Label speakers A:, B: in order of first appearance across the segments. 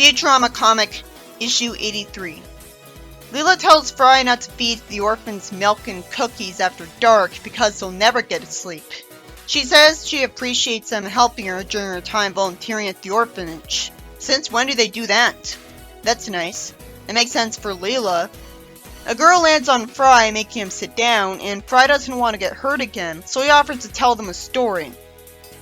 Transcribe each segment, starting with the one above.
A: Futurama comic, issue 83. Leela tells Fry not to feed the orphans milk and cookies after dark because they'll never get to sleep. She says she appreciates them helping her during her time volunteering at the orphanage. Since when do they do that? That's nice. It makes sense for Leela. A girl lands on Fry, making him sit down, and Fry doesn't want to get hurt again, so he offers to tell them a story.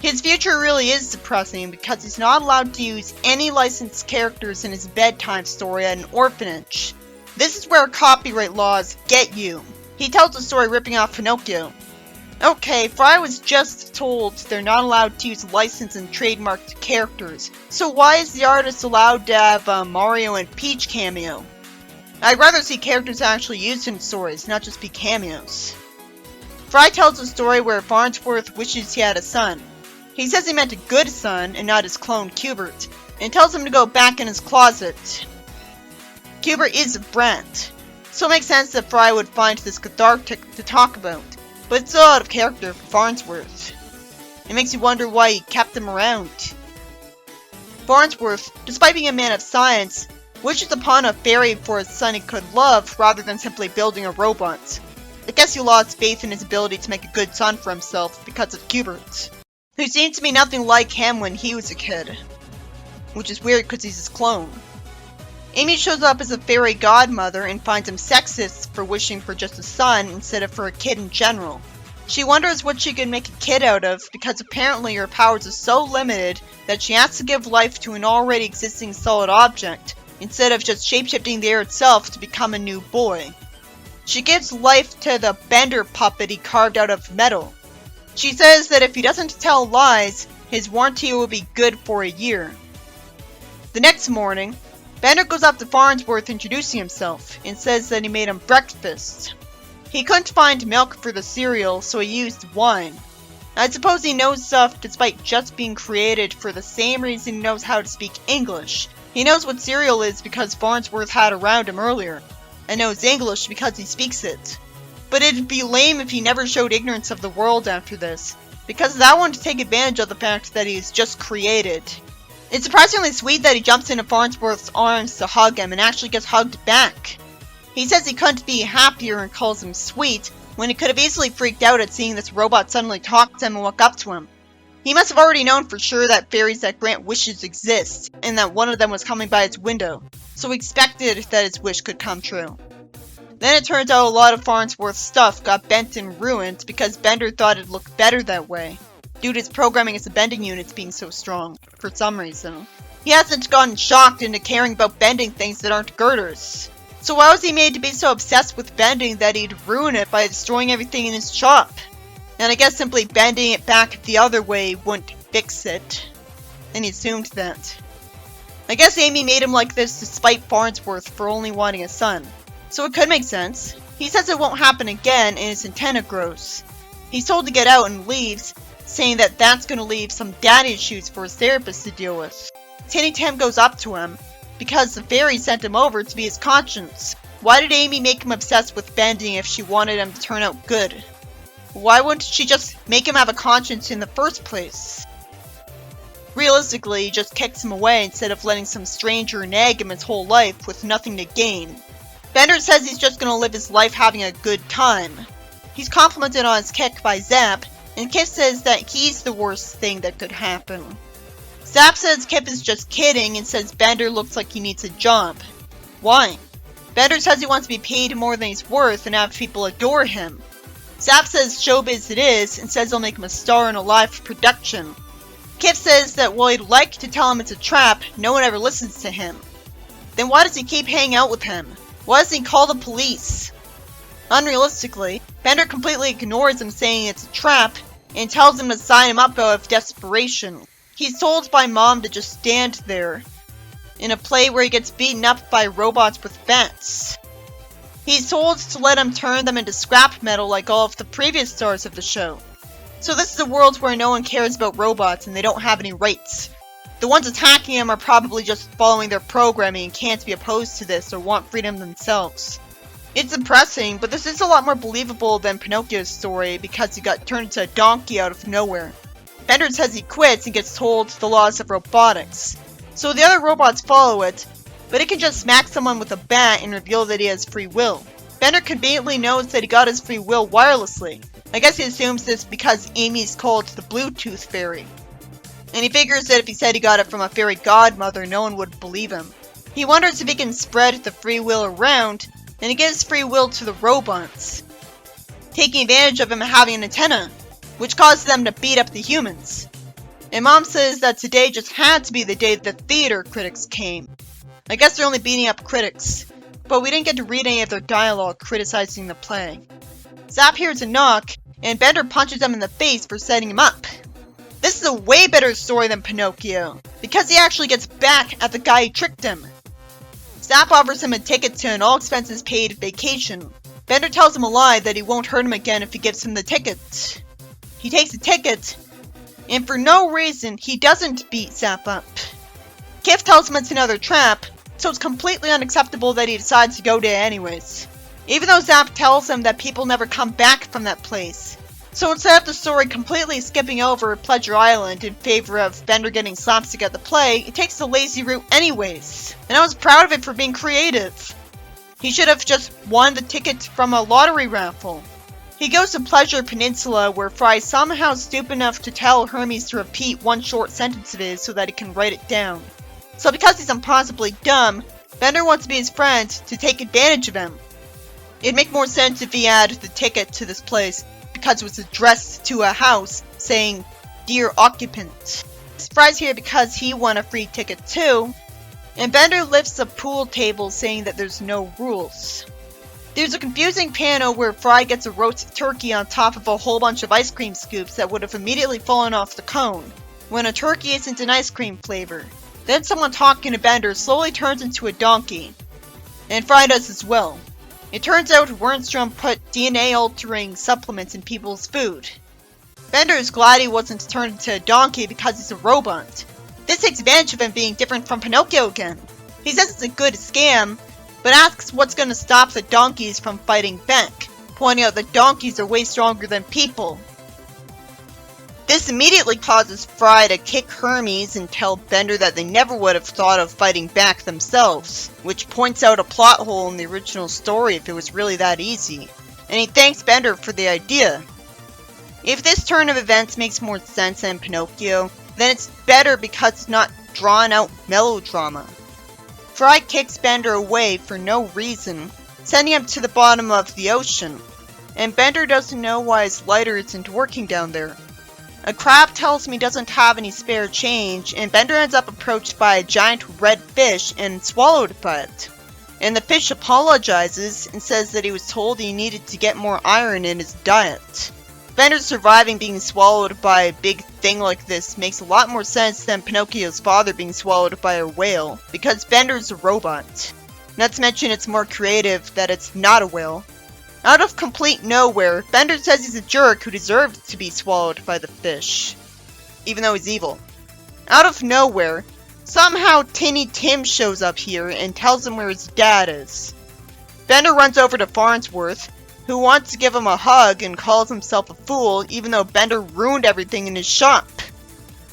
A: His future really is depressing because he's not allowed to use any licensed characters in his bedtime story at an orphanage. This is where copyright laws get you. He tells the story ripping off Pinocchio. Okay, Fry was just told they're not allowed to use licensed and trademarked characters, so why is the artist allowed to have a Mario and Peach cameo? I'd rather see characters actually used in stories, not just be cameos. Fry tells a story where Farnsworth wishes he had a son. He says he meant a good son and not his clone Cubert, and tells him to go back in his closet. Cubert is a brat, so it makes sense that Fry would find this cathartic to talk about, but it's still out of character for Farnsworth. It makes you wonder why he kept him around. Farnsworth, despite being a man of science, wishes upon a fairy for a son he could love rather than simply building a robot. I guess he lost faith in his ability to make a good son for himself because of Cubert, who seemed to be nothing like him when he was a kid. Which is weird because he's his clone. Amy shows up as a fairy godmother and finds him sexist for wishing for just a son instead of for a kid in general. She wonders what she can make a kid out of because apparently her powers are so limited that she has to give life to an already existing solid object, instead of just shapeshifting the air itself to become a new boy. She gives life to the Bender puppet he carved out of metal. She says that if he doesn't tell lies, his warranty will be good for a year. The next morning, Bender goes up to Farnsworth introducing himself, and says that he made him breakfast. He couldn't find milk for the cereal, so he used wine. I suppose he knows stuff despite just being created for the same reason he knows how to speak English. He knows what cereal is because Farnsworth had around him earlier, and knows English because he speaks it. But it'd be lame if he never showed ignorance of the world after this, because that one to take advantage of the fact that he's just created. It's surprisingly sweet that he jumps into Farnsworth's arms to hug him and actually gets hugged back. He says he couldn't be happier and calls him sweet, when he could have easily freaked out at seeing this robot suddenly talk to him and walk up to him. He must have already known for sure that fairies that grant wishes exist, and that one of them was coming by his window, so he expected that his wish could come true. Then it turns out a lot of Farnsworth's stuff got bent and ruined because Bender thought it'd look better that way, due to his programming as the bending units being so strong, for some reason. He hasn't gotten shocked into caring about bending things that aren't girders. So why was he made to be so obsessed with bending that he'd ruin it by destroying everything in his shop? And I guess simply bending it back the other way wouldn't fix it. And he assumed that. I guess Amy made him like this to spite Farnsworth for only wanting a son. So it could make sense. He says it won't happen again and his antenna grows. He's told to get out and leaves, saying that that's going to leave some daddy issues for his therapist to deal with. Tinny Tim goes up to him, because the fairy sent him over to be his conscience. Why did Amy make him obsessed with bending if she wanted him to turn out good? Why wouldn't she just make him have a conscience in the first place? Realistically, he just kicks him away instead of letting some stranger nag him his whole life with nothing to gain. Bender says he's just gonna live his life having a good time. He's complimented on his kick by Zap, and Kip says that he's the worst thing that could happen. Zap says Kip is just kidding and says Bender looks like he needs a job. Why? Bender says he wants to be paid more than he's worth and have people adore him. Zap says showbiz it is, and says he'll make him a star in a live production. Kip says that while he'd like to tell him it's a trap, no one ever listens to him. Then why does he keep hanging out with him? Why doesn't he call the police? Unrealistically, Bender completely ignores him saying it's a trap, and tells him to sign him up out of desperation. He's told by Mom to just stand there, in a play where he gets beaten up by robots with bats. He's told to let him turn them into scrap metal like all of the previous stars of the show. So this is a world where no one cares about robots and they don't have any rights. The ones attacking him are probably just following their programming and can't be opposed to this or want freedom themselves. It's depressing, but this is a lot more believable than Pinocchio's story because he got turned into a donkey out of nowhere. Bender says he quits and gets told the laws of robotics. So the other robots follow it, but it can just smack someone with a bat and reveal that he has free will. Bender conveniently knows that he got his free will wirelessly. I guess he assumes this because Amy's called the Bluetooth fairy. And he figures that if he said he got it from a fairy godmother, no one would believe him. He wonders if he can spread the free will around, and he gives free will to the robots, taking advantage of him having an antenna, which causes them to beat up the humans. And Mom says that today just had to be the day the theater critics came. I guess they're only beating up critics, but we didn't get to read any of their dialogue criticizing the play. Zap hears a knock, and Bender punches him in the face for setting him up. This is a way better story than Pinocchio, because he actually gets back at the guy who tricked him. Zap offers him a ticket to an all-expenses-paid vacation. Bender tells him a lie that he won't hurt him again if he gives him the ticket. He takes the ticket, and for no reason, he doesn't beat Zap up. Kif tells him it's another trap, so it's completely unacceptable that he decides to go to it anyways. Even though Zap tells him that people never come back from that place. So instead of the story completely skipping over Pleasure Island in favor of Bender getting slapstick at the play, it takes the lazy route anyways. And I was proud of it for being creative. He should have just won the ticket from a lottery raffle. He goes to Pleasure Peninsula where Fry's somehow stupid enough to tell Hermes to repeat one short sentence of his so that he can write it down. So because he's impossibly dumb, Bender wants to be his friend to take advantage of him. It'd make more sense if he had the ticket to this place because it was addressed to a house saying, "Dear Occupant." Fry's here because he won a free ticket too, and Bender lifts a pool table saying that there's no rules. There's a confusing panel where Fry gets a roasted turkey on top of a whole bunch of ice cream scoops that would have immediately fallen off the cone, when a turkey isn't an ice cream flavor. Then someone talking to Bender slowly turns into a donkey, and Fry does as well. It turns out Wernstrom put DNA-altering supplements in people's food. Bender is glad he wasn't turned into a donkey because he's a robot. This takes advantage of him being different from Pinocchio again. He says it's a good scam, but asks what's going to stop the donkeys from fighting back, pointing out that donkeys are way stronger than people. This immediately causes Fry to kick Hermes and tell Bender that they never would have thought of fighting back themselves, which points out a plot hole in the original story if it was really that easy, and he thanks Bender for the idea. If this turn of events makes more sense than Pinocchio, then it's better because it's not drawn-out melodrama. Fry kicks Bender away for no reason, sending him to the bottom of the ocean, and Bender doesn't know why his lighter isn't working down there. A crab tells him he doesn't have any spare change, and Bender ends up approached by a giant red fish and swallowed by it. And the fish apologizes and says that he was told he needed to get more iron in his diet. Bender surviving being swallowed by a big thing like this makes a lot more sense than Pinocchio's father being swallowed by a whale, because Bender's a robot. Not to mention it's more creative that it's not a whale. Out of complete nowhere, Bender says he's a jerk who deserves to be swallowed by the fish, even though he's evil. Out of nowhere, somehow Tinny Tim shows up here and tells him where his dad is. Bender runs over to Farnsworth, who wants to give him a hug and calls himself a fool even though Bender ruined everything in his shop,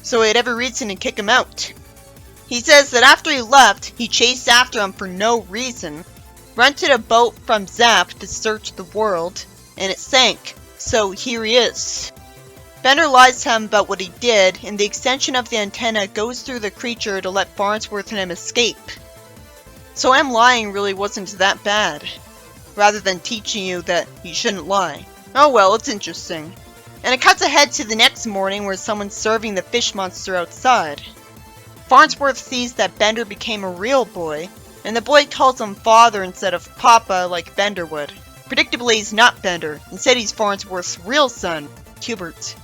A: so he had every reason to kick him out. He says that after he left, he chased after him for no reason, rented a boat from Zap to search the world, and it sank, so here he is. Bender lies to him about what he did, and the extension of the antenna goes through the creature to let Farnsworth and him escape. So him lying really wasn't that bad, rather than teaching you that you shouldn't lie. Oh well, it's interesting. And it cuts ahead to the next morning where someone's serving the fish monster outside. Farnsworth sees that Bender became a real boy, and the boy calls him father instead of papa like Bender would. Predictably, he's not Bender. Instead, he's Farnsworth's real son, Hubert.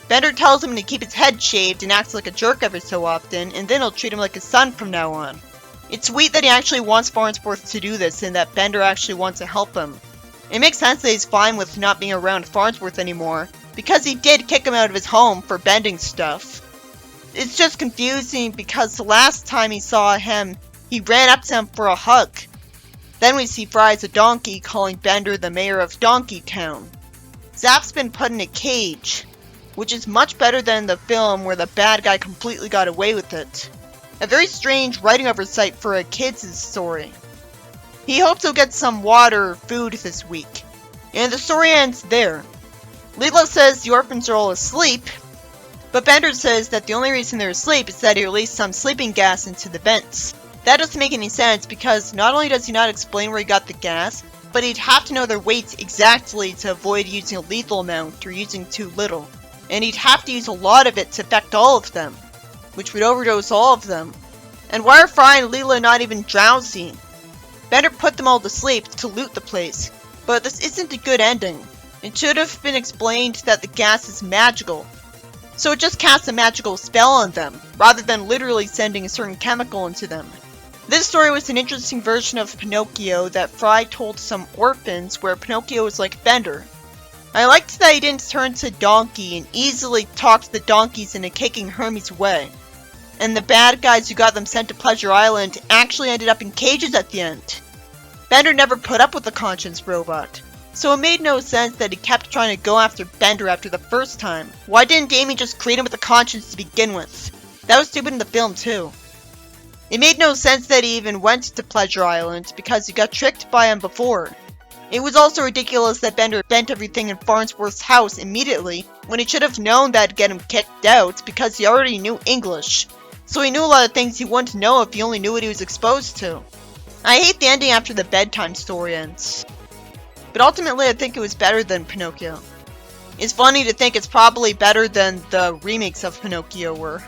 A: Bender tells him to keep his head shaved and acts like a jerk every so often, and then he'll treat him like his son from now on. It's sweet that he actually wants Farnsworth to do this, and that Bender actually wants to help him. It makes sense that he's fine with not being around Farnsworth anymore, because he did kick him out of his home for bending stuff. It's just confusing because the last time he saw him, he ran up to him for a hug. Then we see Fry as a donkey calling Bender the mayor of Donkey Town. Zap's been put in a cage, which is much better than the film where the bad guy completely got away with it. A very strange writing oversight for a kid's story. He hopes he'll get some water or food this week, and the story ends there. Leela says the orphans are all asleep, but Bender says that the only reason they're asleep is that he released some sleeping gas into the vents. That doesn't make any sense because not only does he not explain where he got the gas, but he'd have to know their weights exactly to avoid using a lethal amount or using too little. And he'd have to use a lot of it to affect all of them, which would overdose all of them. And why are Fry and Leela not even drowsy? Bender put them all to sleep to loot the place, but this isn't a good ending. It should have been explained that the gas is magical, so it just casts a magical spell on them, rather than literally sending a certain chemical into them. This story was an interesting version of Pinocchio that Fry told some orphans where Pinocchio was like Bender. I liked that he didn't turn to donkey and easily talked the donkeys into kicking Hermes' way. And the bad guys who got them sent to Pleasure Island actually ended up in cages at the end. Bender never put up with the conscience robot, so it made no sense that he kept trying to go after Bender after the first time. Why didn't Damien just create him with a conscience to begin with? That was stupid in the film too. It made no sense that he even went to Pleasure Island because he got tricked by him before. It was also ridiculous that Bender bent everything in Farnsworth's house immediately when he should have known that'd get him kicked out because he already knew English. So he knew a lot of things he wouldn't know if he only knew what he was exposed to. I hate the ending after the bedtime story ends. But ultimately I think it was better than Pinocchio. It's funny to think it's probably better than the remakes of Pinocchio were.